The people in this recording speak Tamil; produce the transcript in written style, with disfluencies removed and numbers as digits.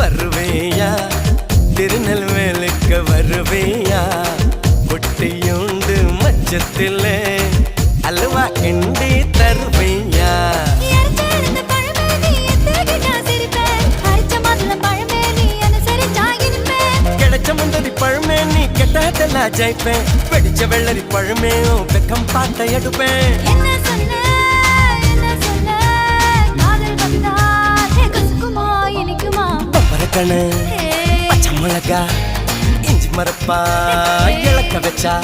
வருவேயா திருநெல்வேலுக்கு வருவேயா பொட்டியுண்டு மச்சத்திலே அல்வா கிண்டி தருவையா கிடைச்ச முந்தரி பழமே நீ கெட்டதெல்லாம் ஜெயிப்பேன் வெடிச்ச வெள்ளரி பழமே வெக்கம் பாட்ட எடுப்பேன் பம்பரக்கணு பச்சை மிளகா இஞ்சி மரப்பா இழக்க வச்சா